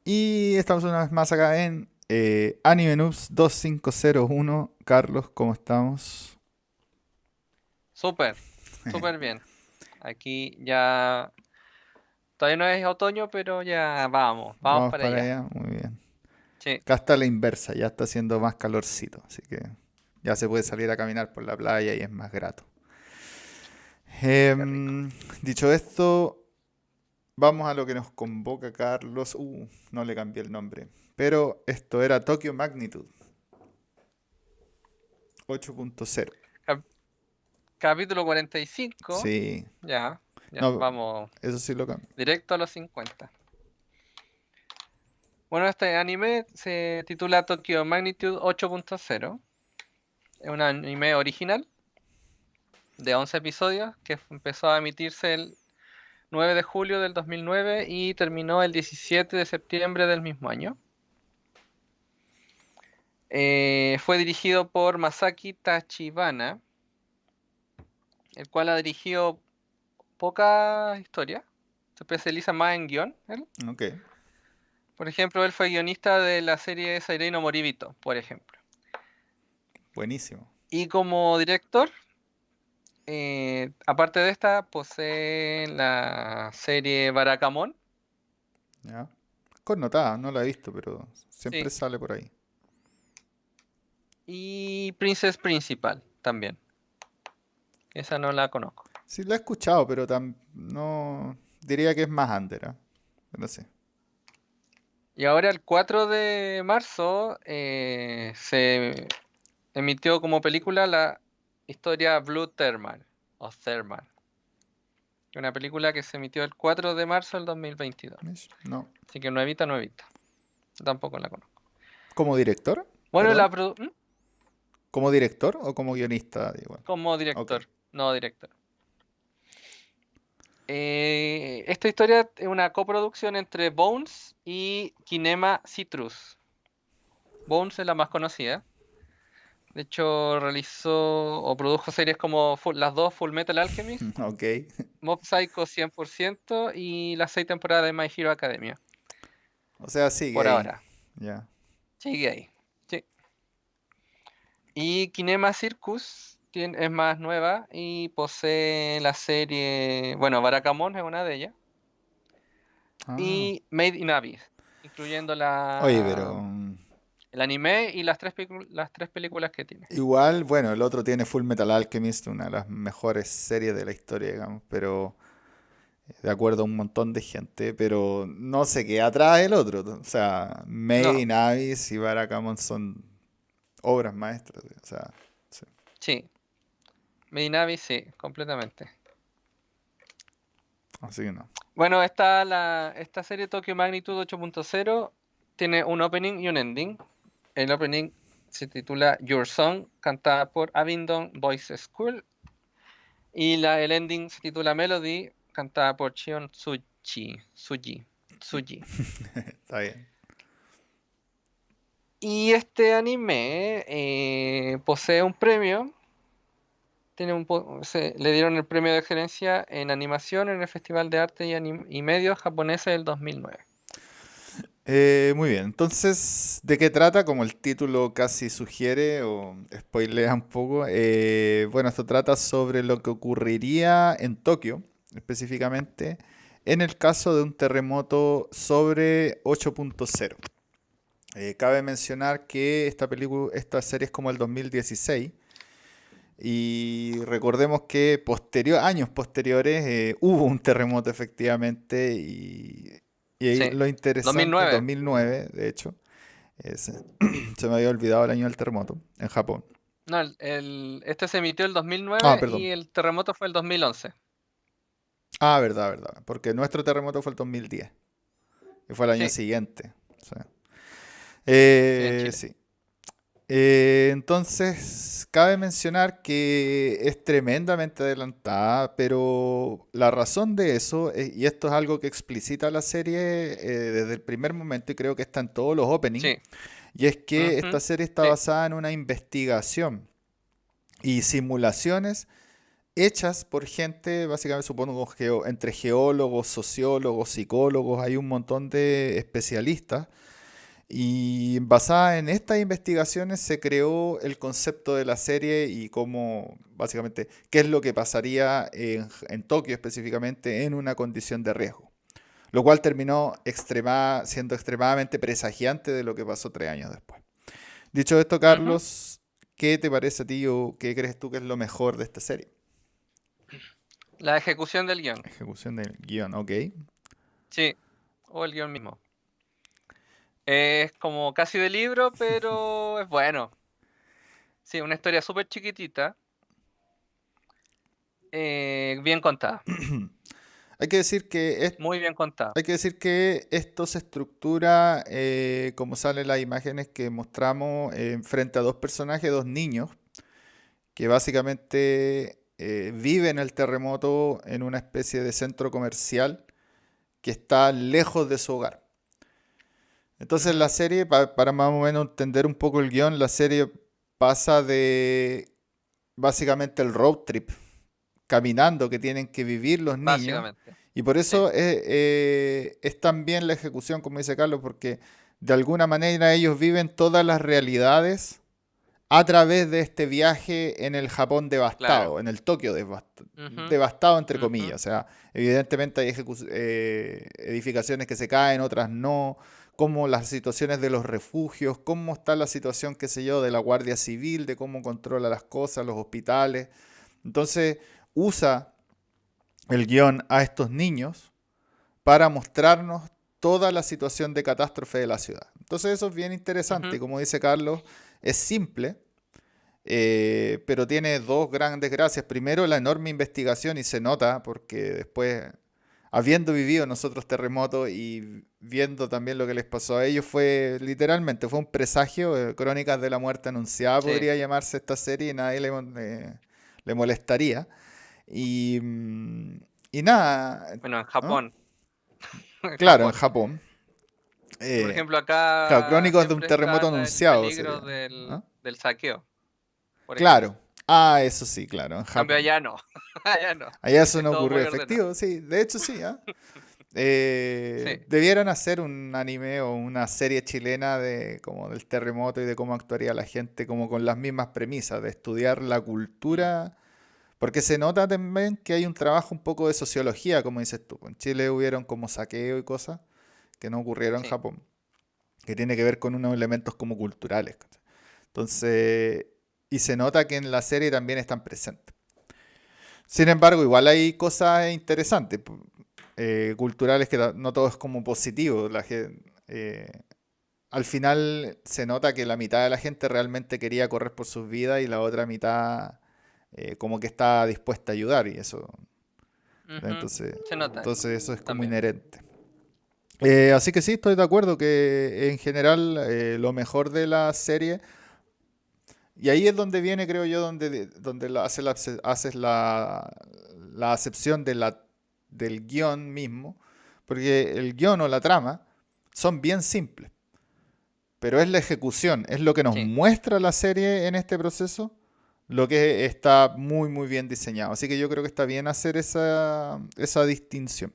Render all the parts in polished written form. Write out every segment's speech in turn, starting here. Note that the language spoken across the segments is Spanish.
Y estamos una vez más acá en Anime Noobs 2501. Carlos, ¿cómo estamos? Súper, súper bien. Aquí ya, todavía no es otoño, pero ya vamos Vamos para para allá. allá, muy bien. Sí, Acá está la inversa, ya está haciendo más calorcito, así que ya se puede salir a caminar por la playa y es más grato. qué rico. Dicho esto, vamos a lo que nos convoca Carlos. No le cambié el nombre, pero esto era Tokyo Magnitude 8.0. Cap- Capítulo 45. Sí, Ya, no, vamos eso sí lo cambié. directo a los 50. Bueno, este anime se titula Tokyo Magnitude 8.0. Es un anime original de 11 episodios que empezó a emitirse el 9 de julio del 2009 y terminó el 17 de septiembre del mismo año. Fue dirigido por Masaki Tachibana, el cual ha dirigido poca historia. Se especializa más en guión, él. Ok, Por ejemplo, él fue guionista de la serie Sairei no Moribito, por ejemplo. buenísimo. Y como director, aparte de esta, posee la serie Barakamon. ¿Ya? Connotada, no la he visto, pero siempre Sí. sale por ahí. Y Princess Principal también. Esa no la conozco. Sí, la he escuchado, pero no diría que es más under, ¿ah? No sé. Y ahora el 4 de marzo se emitió como película la historia Blue Thermal, o Thermal. Una película que se emitió el 4 de marzo del 2022. No. Así que nuevita, nuevita. Yo tampoco la conozco. ¿Como director? Bueno, Perdón. ¿Como director o como guionista? Igual. como Ok. director, no director. Esta historia es una coproducción entre Bones y Kinema Citrus. Bones es la más conocida. De hecho, realizó o produjo series como las dos Full Metal Alchemist, Ok. Mob Psycho 100% y las 6 temporadas de My Hero Academia. O sea, sigue Por ahí. ahora. Ya. Sigue ahí. Sí. Y Kinema Circus es más nueva y posee la serie, bueno, Barakamon es una de ellas, Ah. y Made in Abyss, incluyendo Oye, pero el anime y las tres películas que tiene. igual, bueno, el otro tiene Full Metal Alchemist, una de las mejores series de la historia, digamos, pero de acuerdo a un montón de gente, pero no se queda atrás el otro. O sea, Made No, in Abyss y Barakamon son obras maestras. O sea, sí. sí, Made in Abyss sí, completamente. Así que no. Bueno, esta serie Tokyo Magnitude 8.0 tiene un opening y un ending. El opening se titula Your Song, cantada por Abingdon Boys School. Y el ending se titula Melody, cantada por Chion Suji. Está bien. Y este anime posee un premio. Le dieron el premio de excelencia en animación en el Festival de Arte y Medios japonés del 2009. Muy bien, entonces, ¿de qué trata? Como el título casi sugiere o spoilea un poco. Bueno, esto trata sobre lo que ocurriría en Tokio, específicamente, en el caso de un terremoto sobre 8.0. Cabe mencionar que esta serie es como el 2016 y recordemos que años posteriores hubo un terremoto efectivamente y ahí Sí, lo interesante, 2009. 2009 de hecho, se me había olvidado el año del terremoto en Japón. No, este se emitió el Ah, 2009 perdón. y el terremoto fue el 2011. Ah, verdad, verdad. Porque nuestro terremoto fue el 2010 y fue el año Sí, siguiente. Sí. sí, en Chile. Sí. Entonces, cabe mencionar que es tremendamente adelantada, pero la razón de eso, y esto es algo que explicita la serie desde el primer momento, y creo que está en todos los openings, Sí. y es que esta Ujú, serie está sí. basada en una investigación y simulaciones hechas por gente, básicamente supongo entre geólogos, sociólogos, psicólogos, hay un montón de especialistas. Y basada en estas investigaciones se creó el concepto de la serie y cómo, básicamente, qué es lo que pasaría en Tokio específicamente en una condición de riesgo. Lo cual terminó siendo extremadamente presagiante de lo que pasó 3 años después. Dicho esto, Ujú. Carlos, ¿qué te parece a ti o qué crees tú que es lo mejor de esta serie? La ejecución del guión. Ejecución del guión, ok. Sí, o el guión mismo. Es como casi de libro, pero es bueno. Sí, una historia súper chiquitita, bien contada, Hay que decir que muy bien contada. hay que decir que esto se estructura, como salen las imágenes que mostramos, frente a dos personajes, dos niños, que básicamente viven el terremoto en una especie de centro comercial que está lejos de su hogar. Entonces la Ujú. serie, para más o menos entender un poco el guión, la serie pasa de básicamente el road trip, caminando que tienen que vivir los niños. Básicamente. Y por Sí, eso es también la ejecución, como dice Carlos, porque de alguna manera ellos viven todas las realidades a través de este viaje en el Japón claro. devastado, en el Tokio Ujú, devastado entre ujú, comillas. O sea, evidentemente hay edificaciones que se caen, otras no, como las situaciones de los refugios, cómo está la situación, qué sé yo, de la Guardia Civil, de cómo controla las cosas, los hospitales. Entonces, usa el guión a estos niños para mostrarnos toda la situación de catástrofe de la ciudad. Entonces eso es bien interesante. ujú, Como dice Carlos, es simple, pero tiene dos grandes gracias. Primero, la enorme investigación y se nota porque después, habiendo vivido nosotros terremotos y viendo también lo que les pasó a ellos, fue literalmente, fue un presagio. Crónicas de la muerte anunciada sí. podría llamarse esta serie y nadie le molestaría. Y, y nada, Bueno, en ¿no? Japón, en Claro, en Japón. Japón. Por Eh, ejemplo, claro, acá crónicos de un siempre está terremoto el anunciado peligro sería. del, ¿No? del saqueo, por ejemplo. Claro. Ah, eso sí, claro, en En cambio, Japón. allá no. Allá no. Allá eso Es no todo ocurrió muy ordenado. efectivo, sí, de hecho sí, ¿ah? Sí, Debieran hacer un anime o una serie chilena de como del terremoto y de cómo actuaría la gente, como con las mismas premisas, de estudiar la mm, cultura, porque se nota también que hay un trabajo un poco de sociología, como dices tú. En Chile hubieron como saqueo y cosas que no ocurrieron en sí. Japón, que tiene que ver con unos elementos como culturales. ¿Cachai? Entonces, y se nota que en la serie también están presentes. Sin embargo, igual hay cosas interesantes, culturales, que no todo es como positivo. Al final se nota que la mitad de la gente realmente quería correr por sus vidas y la otra mitad como que está dispuesta a ayudar y eso. Ujú. Entonces, Se nota eso entonces eso es como también. inherente. Así que sí, estoy de acuerdo que en general lo mejor de la serie, y ahí es donde viene, creo yo, donde haces la acepción del guión mismo, porque el guión o la trama son bien simples, pero es la ejecución, es lo que nos Sí. muestra la serie en este proceso, lo que está muy, muy bien diseñado. Así que yo creo que está bien hacer esa distinción.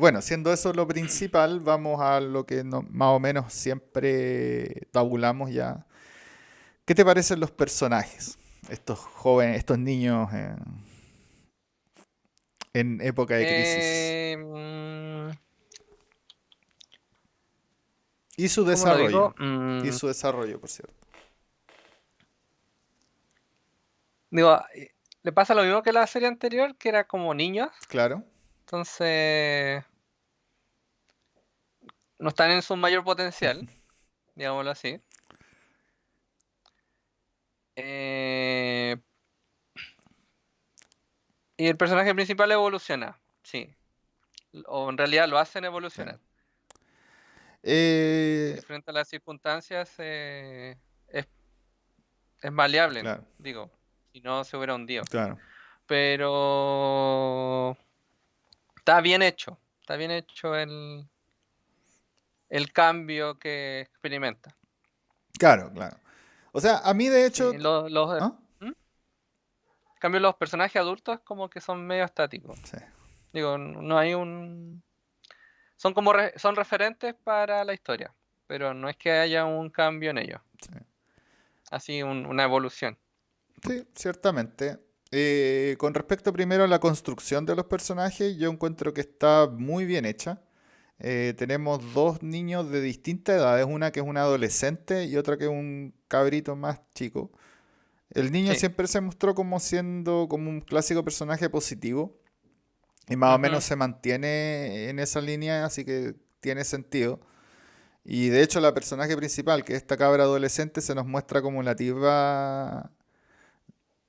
Bueno, siendo eso lo principal, vamos a lo que más o menos siempre tabulamos ya. ¿Qué te parecen los personajes? Estos jóvenes, estos niños en época de crisis. Eh, mm, Y su ¿Cómo lo desarrollo. digo? Y su desarrollo, por cierto. Digo, le pasa lo mismo que la serie anterior, que era como niños. Claro. Entonces, no están en su mayor potencial, digámoslo así. Eh, y el personaje principal evoluciona, sí. O en realidad lo hacen Claro. evolucionar. Y Eh, frente a las circunstancias es maleable, claro, digo, si no se hubiera hundido. claro. Pero está bien hecho el cambio que experimenta. Claro, claro. O sea, a mí de Sí, hecho. ¿Ah? ¿Mm? cambio, los personajes adultos como que son medio estáticos. Sí. Digo, no hay un... Son como son referentes para la historia, pero no es que haya un cambio en ellos. Sí. Así una evolución. Sí, ciertamente. Con respecto primero a la construcción de los personajes, yo encuentro que está muy bien hecha. Tenemos dos niños de distintas edades, una que es una adolescente y otra que es un cabrito más chico. El niño Sí. siempre se mostró como siendo como un clásico personaje positivo y más o menos Ujú. se mantiene en esa línea, así que tiene sentido. Y de hecho la personaje principal, que es esta cabra adolescente, se nos muestra como la tipa,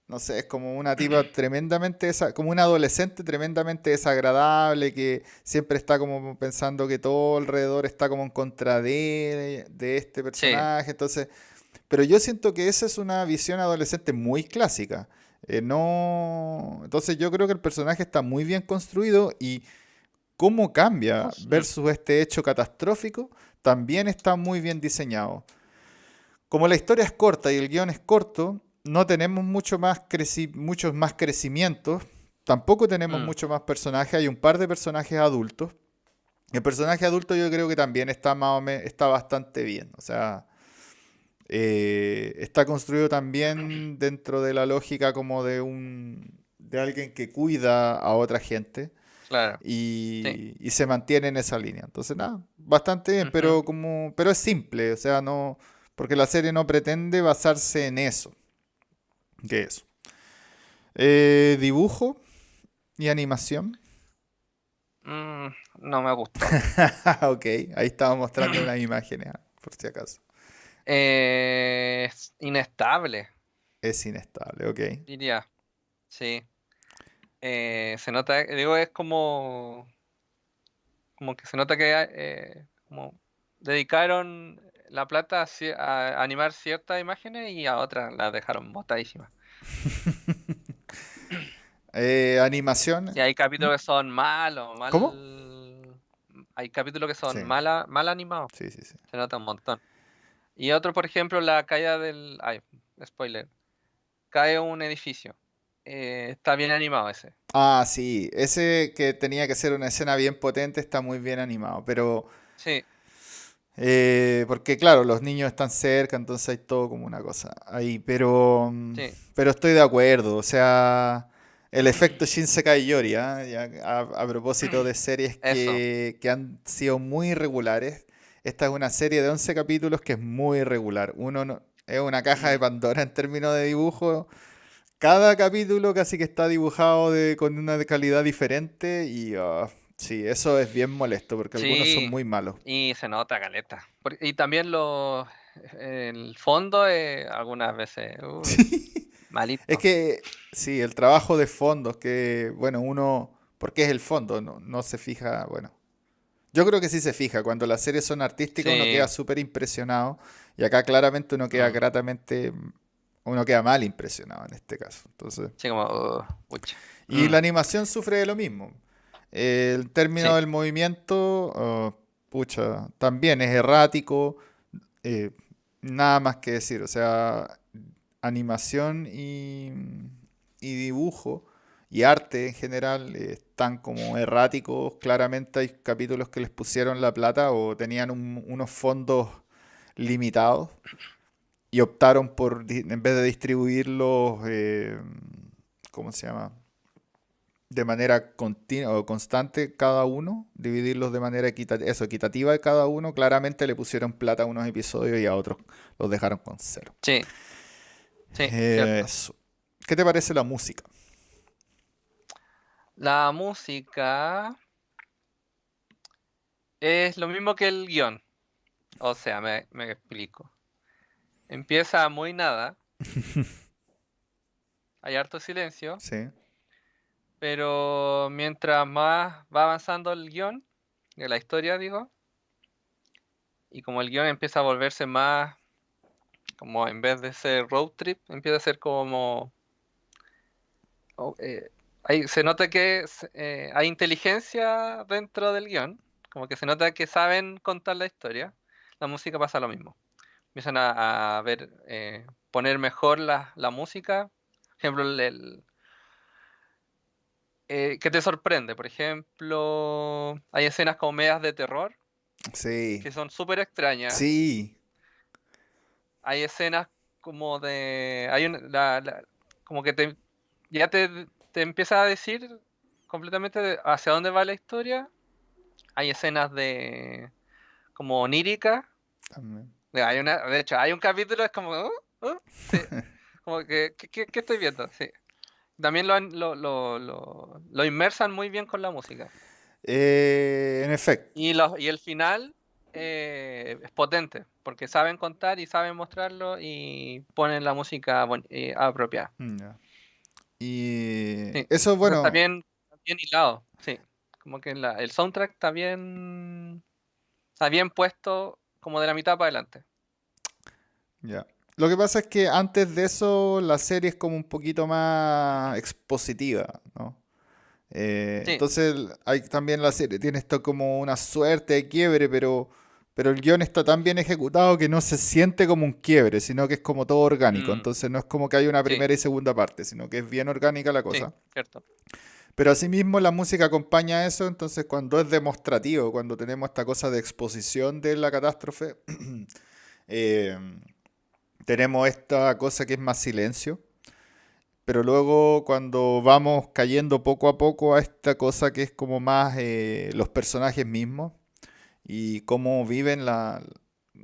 no sé, es como una tipa tremendamente, como una adolescente tremendamente desagradable, que siempre está como pensando que todo alrededor está como en contra de este Sí. personaje. Entonces, pero yo siento que esa es una visión adolescente muy clásica. No, entonces yo creo que el personaje está muy bien construido y cómo No cambia sé. versus este hecho catastrófico también está muy bien diseñado. Como la historia es corta y el guión es corto, no tenemos muchos más crecimientos, tampoco tenemos Mm, mucho más personajes, hay un par de personajes adultos. El personaje adulto yo creo que también está está bastante bien, o sea, está construido también dentro de la lógica como de alguien que cuida a otra gente claro. Sí. y se mantiene en esa línea. Entonces, nada, bastante bien, Ujú. pero es simple, o sea, no, porque la serie no pretende basarse en eso, que eso. Dibujo y animación. No me gustó. Ok, ahí estaba mostrando unas imágenes, por si acaso. Es inestable, Es inestable, ok. diría. Sí. Se nota, digo, es como que se nota que como dedicaron la plata a animar ciertas imágenes y a otras las dejaron botadísimas. Animación. Y hay ¿Mm? capítulos que son malos, ¿Cómo? hay capítulos que Sí, son mal animados. sí, sí, sí. Se nota un montón. Y otro, por ejemplo, la caída del... Ay, spoiler. Cae un edificio. Está bien animado ese. Ah, sí, ese que tenía que ser una escena bien potente está muy bien animado, pero Sí, porque claro, los niños están cerca, entonces hay todo como una cosa ahí, sí. pero estoy de acuerdo, o sea, el efecto Shinsekai Yori, ¿ah? A propósito de series Eso. que han sido muy irregulares, esta es una serie de 11 capítulos que es muy irregular, es una caja de Pandora en términos de dibujo, cada capítulo casi que está dibujado con una calidad diferente y sí, eso es bien molesto porque algunos son Sí, muy malos. y se nota caleta. Y también el fondo algunas veces, Es malito. que, sí, el trabajo de fondos, que, bueno, porque es el fondo, no se fija, bueno. Yo creo que sí se fija, cuando las series son artísticas uno Sí, queda súper impresionado y acá claramente mm, uno queda mal impresionado en este caso. Entonces, sí, como, pucha. y Mm, la animación sufre de lo mismo. El término sí, del movimiento, pucha, también es errático, eh, nada más que decir, o sea, animación y dibujo y arte en general están como erráticos. Claramente hay capítulos que les pusieron la plata o tenían unos fondos limitados y optaron en vez de distribuirlos, ¿cómo se llama? De manera continua o constante cada uno, dividirlos de manera equitativa de cada uno, claramente le pusieron plata a unos episodios y a otros los dejaron con cero. sí, sí, cierto. Eso. ¿Qué te parece la música? La música es lo mismo que el guión. O sea, me explico. Empieza muy nada, hay harto silencio, Sí. pero mientras más va avanzando el guión, de la historia, digo, y como el guión empieza a volverse más, como en vez de ser road trip, empieza a ser como... oh, se nota que hay inteligencia dentro del guión, como que se nota que saben contar la historia. La música pasa lo mismo. Empiezan a ver, poner mejor la música. Por ejemplo, que te sorprende. Por ejemplo, hay escenas como medias de terror Sí, que son súper extrañas. sí, Hay escenas como de... como que ya te empieza a decir completamente hacia dónde va la historia. Hay escenas de como oníricas. también. De hecho, hay un capítulo, es como... Sí, como que, ¿qué estoy viendo? Sí. También lo inmersan muy bien con la música. En efecto, Y el final es potente, porque saben contar y saben mostrarlo y ponen la música apropiada. ya. Y Sí. eso es Entonces bueno, está bien hilado, sí. Como que el soundtrack está bien puesto como de la mitad para adelante. ya. Lo que pasa es que antes de eso la serie es como un poquito más expositiva, ¿no? Sí, Entonces hay también la serie, tiene esto como una suerte de quiebre, pero el guión está tan bien ejecutado que no se siente como un quiebre, sino que es como todo orgánico. mm, Entonces no es como que hay una sí, primera y segunda parte, sino que es bien orgánica la sí, cosa. cierto. Pero asimismo la música acompaña eso, entonces cuando es demostrativo, cuando tenemos esta cosa de exposición de la catástrofe, eh, tenemos esta cosa que es más silencio. Pero luego cuando vamos cayendo poco a poco a esta cosa que es como más los personajes mismos y cómo viven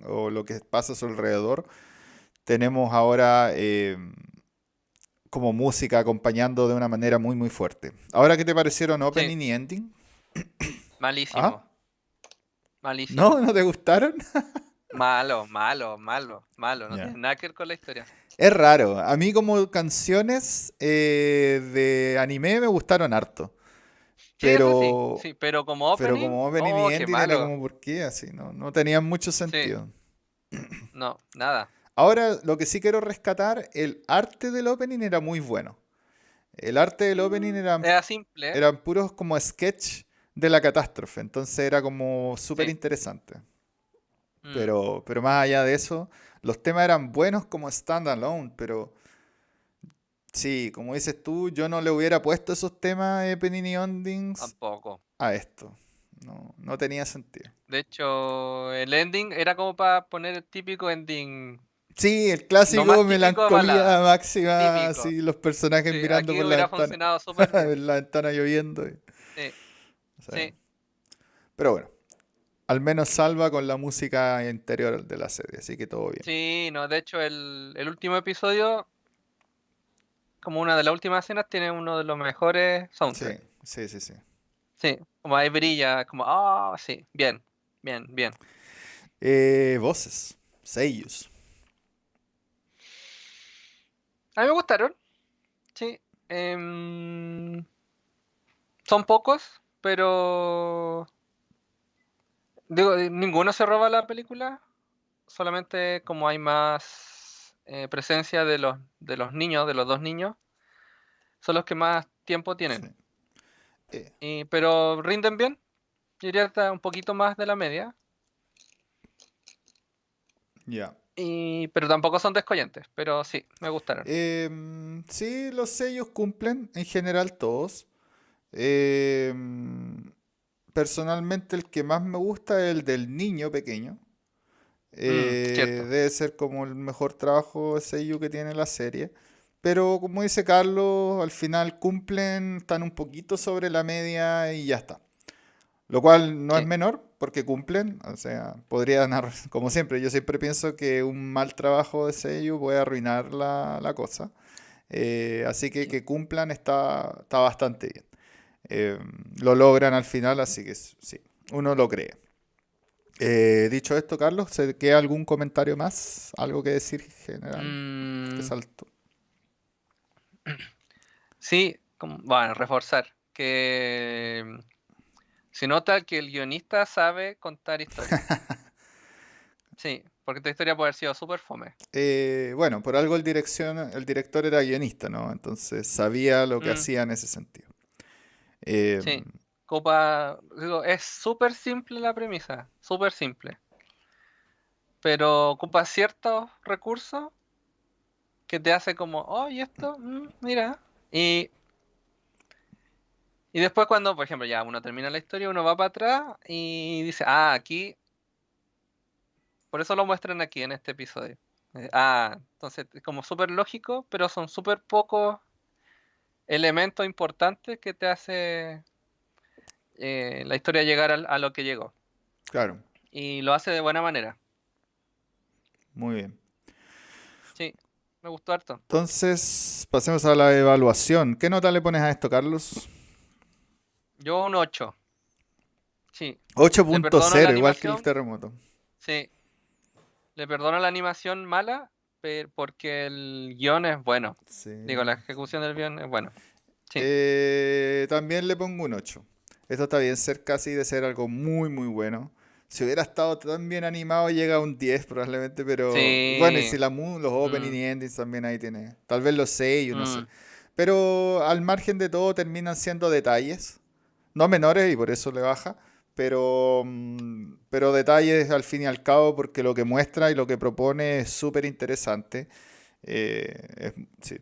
o lo que pasa a su alrededor, tenemos ahora como música acompañando de una manera muy muy fuerte. Ahora, ¿qué te parecieron Sí, opening y ending? malísimo, ¿Ah? ¿No? malísimo. ¿No te gustaron? Malo, malo, malo, malo. No Ya. tiene nada que ver con la historia. Es raro. A mí como canciones de anime me gustaron harto. Sí, eso sí, Pero sí, pero como Pero opening, como opening y oh, qué ending era malo. como, ¿por qué así? No, no tenían mucho Sí, sentido. no, nada. Ahora, lo que sí quiero rescatar, el arte del opening era muy bueno. El arte del opening Era simple, ¿eh? eran puros como sketch de la catástrofe. Entonces era como súper Sí. interesante. Mm, Pero más allá de eso, los temas eran buenos como standalone. Pero sí, como dices tú, yo no le hubiera puesto esos temas de opening y endings tampoco. a esto. No, no tenía sentido. De hecho, el ending era como para poner el típico ending, Sí, el no clásico más típico de melancolía balada, máxima, típico. así los personajes Sí, mirando aquí por la hubiera ventana, funcionado súper bien. en la ventana lloviendo. Sí, Sí. sí, Pero bueno, al menos salva con la música interior de la serie, así que todo bien. sí, no, de hecho el último episodio, como una de las últimas escenas, tiene uno de los mejores Sí, soundtracks. sí, sí, sí. Sí, como ahí brilla, como, sí, bien, bien, bien. Voces, seiyus. A mí me gustaron, sí. em, Son pocos, pero digo, ninguno se roba la película, solamente como hay más presencia de los niños, de los dos niños, son los que más tiempo Sí. tienen. Eh, Pero rinden bien, yo diría hasta un poquito más de la media, ya. pero tampoco son descollentes, pero sí, me gustaron. Sí, los sellos cumplen en general todos. Em, Personalmente el que más me gusta es el del niño pequeño. Cierto, Debe ser como el mejor trabajo de seiyuu que tiene la serie. Pero como dice Carlos, al final cumplen, están un poquito sobre la media y ya está. Lo cual no es sí, menor porque cumplen. O sea, podrían, como siempre, yo siempre pienso que un mal trabajo de seiyuu puede arruinar la cosa. Así sí. que cumplan está bastante bien. Eh, lo logran al final, así que sí, uno lo cree. Dicho esto, Carlos, ¿se queda algún comentario más? ¿Algo que decir general? Te Mm, salto. sí, bueno, reforzar que se nota que el guionista sabe contar historias. Sí, porque esta historia puede haber sido súper fome. Bueno, por algo el director era guionista, ¿no? Entonces sabía lo que Mm, hacía en ese sentido. Eh, sí, digo, es súper simple la premisa, súper simple, pero ocupa ciertos recursos que te hace como, oh, ¿y esto? Mira. Y Y después cuando, por ejemplo, ya uno termina la historia, uno va para atrás y dice, ah, aquí, por eso lo muestran aquí en este episodio. Entonces es como súper lógico, pero son súper pocos elementos importantes que te hace la historia llegar a lo que llegó. Claro, Y lo hace de buena manera. muy bien. Sí, me gustó harto. Entonces, pasemos a la evaluación. ¿Qué nota le pones a esto, Carlos? Yo un 8. Sí, Ocho le punto perdono la cero, igual que el animación. terremoto. Sí, le perdono la animación mala porque el guión es bueno. Digo, Sí. la ejecución del guión es bueno. Sí. También le pongo un 8. Esto está bien cerca así de ser algo muy, muy bueno. Si hubiera estado tan bien animado, llega a un 10 probablemente, pero bueno, y Sí. si los opening Mm, y endings también ahí tiene. Tal vez los 6, yo no sé. mm, Pero al margen de todo terminan siendo detalles. No menores y por eso le baja. Pero detalles al fin y al cabo porque lo que muestra y lo que propone es súper interesante. Sí,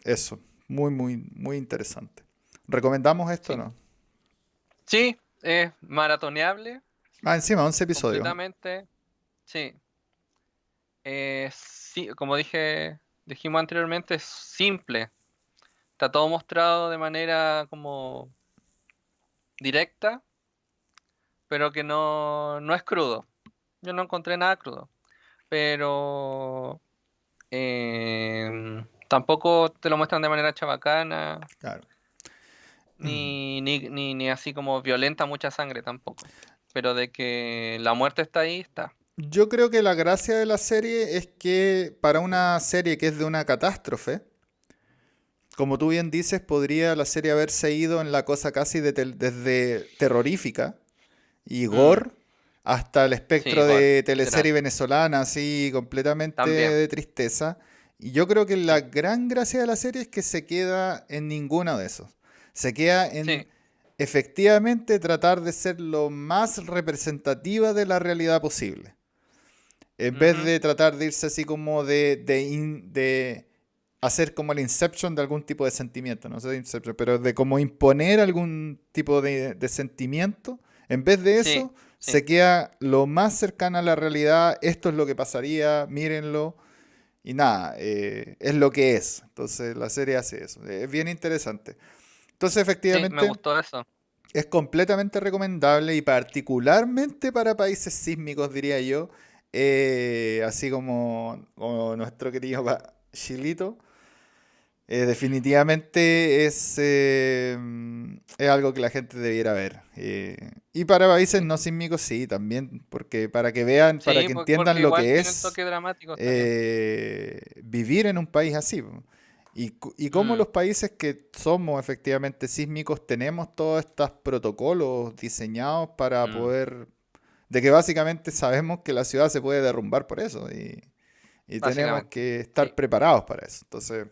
eso. Muy, muy, muy interesante. ¿Recomendamos esto o sí. no? Sí, es maratoneable Ah, encima, 11 episodios. completamente. Sí. Sí, como dijimos anteriormente, es simple. Está todo mostrado de manera como directa, pero que no es crudo. Yo no encontré nada crudo. Pero tampoco te lo muestran de manera chabacana, Claro. ni así como violenta mucha sangre tampoco. Pero de que la muerte está ahí, está. Yo creo que la gracia de la serie es que para una serie que es de una catástrofe, como tú bien dices, podría la serie haberse ido en la cosa casi desde terrorífica y Mm, gore hasta el sí, espectro gore, de literal. teleserie venezolana, así completamente También, de tristeza. Y yo creo que la sí, gran gracia de la serie es que se queda en ninguno de esos. Se queda en sí. efectivamente tratar de ser lo más representativa de la realidad posible. En vez Ujú, de tratar de irse así como de hacer como el Inception de algún tipo de sentimiento, no sé de Inception, pero de como imponer algún tipo de sentimiento, en vez de sí, eso, sí. se queda lo más cercana a la realidad, esto es lo que pasaría, mírenlo, y nada, es lo que es. Entonces la serie hace eso, es bien interesante. Entonces Sí, me efectivamente gustó eso. es completamente recomendable y particularmente para países sísmicos, diría yo, así como nuestro querido Chilito. Definitivamente es algo que la gente debiera ver. Y para países Sí, no sísmicos, sí, también, porque para que vean, para sí, que entiendan porque lo igual que tiene el es toque dramático, está bien. vivir en un país así. Po. Y cómo Mm, los países que somos efectivamente sísmicos tenemos todos estos protocolos diseñados para mm, poder, de que básicamente sabemos que la ciudad se puede derrumbar por eso y tenemos básicamente, que estar sí. preparados para eso. Entonces,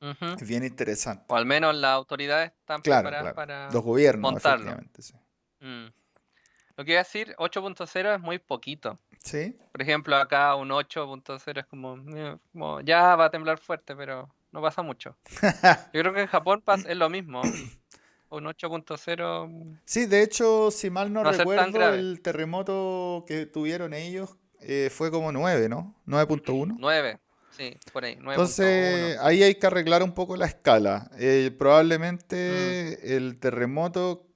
Ujú. es bien interesante. O al menos las autoridades están Claro, preparadas claro. para Los gobiernos, montarlo. efectivamente, sí. Mm. Lo que iba a decir, 8.0 es muy poquito. ¿Sí? Por ejemplo, acá un 8.0 es como ya va a temblar fuerte, pero no pasa mucho. Yo creo que en Japón es lo mismo. Un 8.0 Sí, de hecho, si mal no no va a ser tan recuerdo, grave. el terremoto que tuvieron ellos fue como 9, ¿no? 9.1. 9, sí, por ahí, 9.1. Entonces, ahí hay que arreglar un poco la escala. Mm, Probablemente el terremoto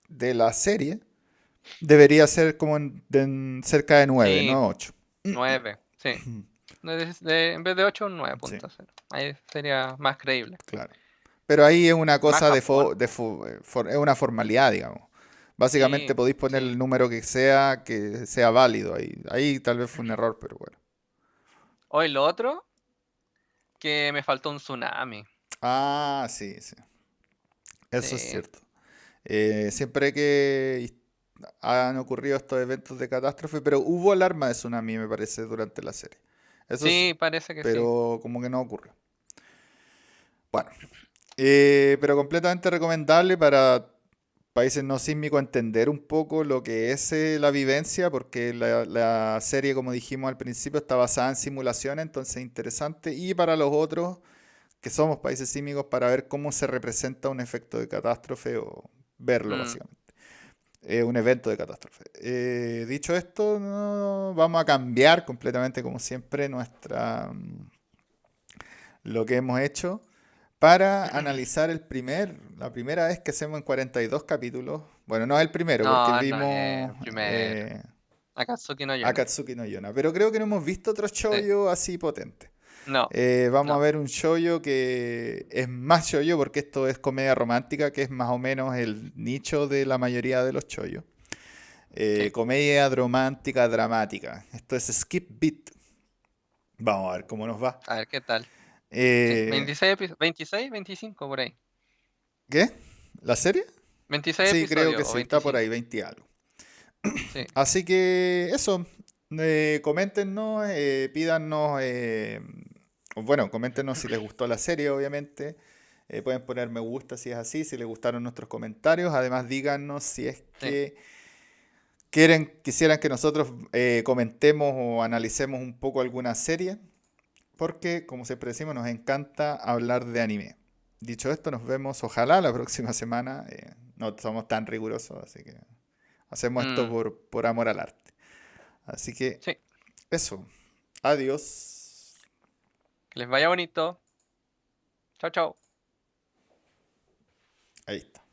de la serie debería ser como en cerca de 9, sí, no 8. 9, sí. En vez de 8, un Sí, 9.0. Ahí sería más creíble. claro. Pero ahí es una Más cosa Japón. es una formalidad, digamos. Básicamente Sí, podéis poner sí. el número que sea válido ahí. Ahí tal vez fue un error, pero bueno. Hoy lo otro, que me faltó un tsunami. Ah, sí, sí. Eso es Sí, cierto. Siempre que han ocurrido estos eventos de catástrofe, pero hubo alarma de tsunami, me parece, durante la serie. Eso sí, sí, parece que sí. pero como que no ocurrió. Bueno, pero completamente recomendable para países no sísmicos entender un poco lo que es la vivencia, porque la serie, como dijimos al principio, está basada en simulaciones, entonces es interesante. Y para los otros, que somos países sísmicos, para ver cómo se representa un efecto de catástrofe o verlo Mm, básicamente. Un evento de catástrofe. Dicho esto, vamos a cambiar completamente, como siempre, lo que hemos hecho para analizar la primera vez que hacemos en 42 capítulos. Bueno, no es el primero, porque no, no es vimos el primero. Akatsuki no Yona. Akatsuki no Yona, pero creo que no hemos visto otro Sí. shoujo así potente. No, Vamos a no. ver un shoujo que es más shoujo porque esto es comedia romántica, que es más o menos el nicho de la mayoría de los shoujos. Sí. Comedia romántica dramática. Esto es Skip Beat. Vamos a ver cómo nos va. A ver qué tal. Sí. Eh, 26 26, 25 por ahí. ¿Qué? ¿La serie? 26 Sí, creo episodios que o sí, está por 25. ahí, 20 y algo. Sí. Así que eso, coméntenos, pídanos, bueno, coméntenos si les gustó la serie, obviamente. Pueden poner me gusta si es así, si les gustaron nuestros comentarios. Además, díganos si es Sí. que quisieran que nosotros comentemos o analicemos un poco alguna serie, porque, como siempre decimos, nos encanta hablar de anime. Dicho esto, nos vemos ojalá la próxima semana. No somos tan rigurosos, así que hacemos esto Mm, por amor al arte. Así que sí. eso. Adiós. Que les vaya bonito. Chao, chao. Ahí está.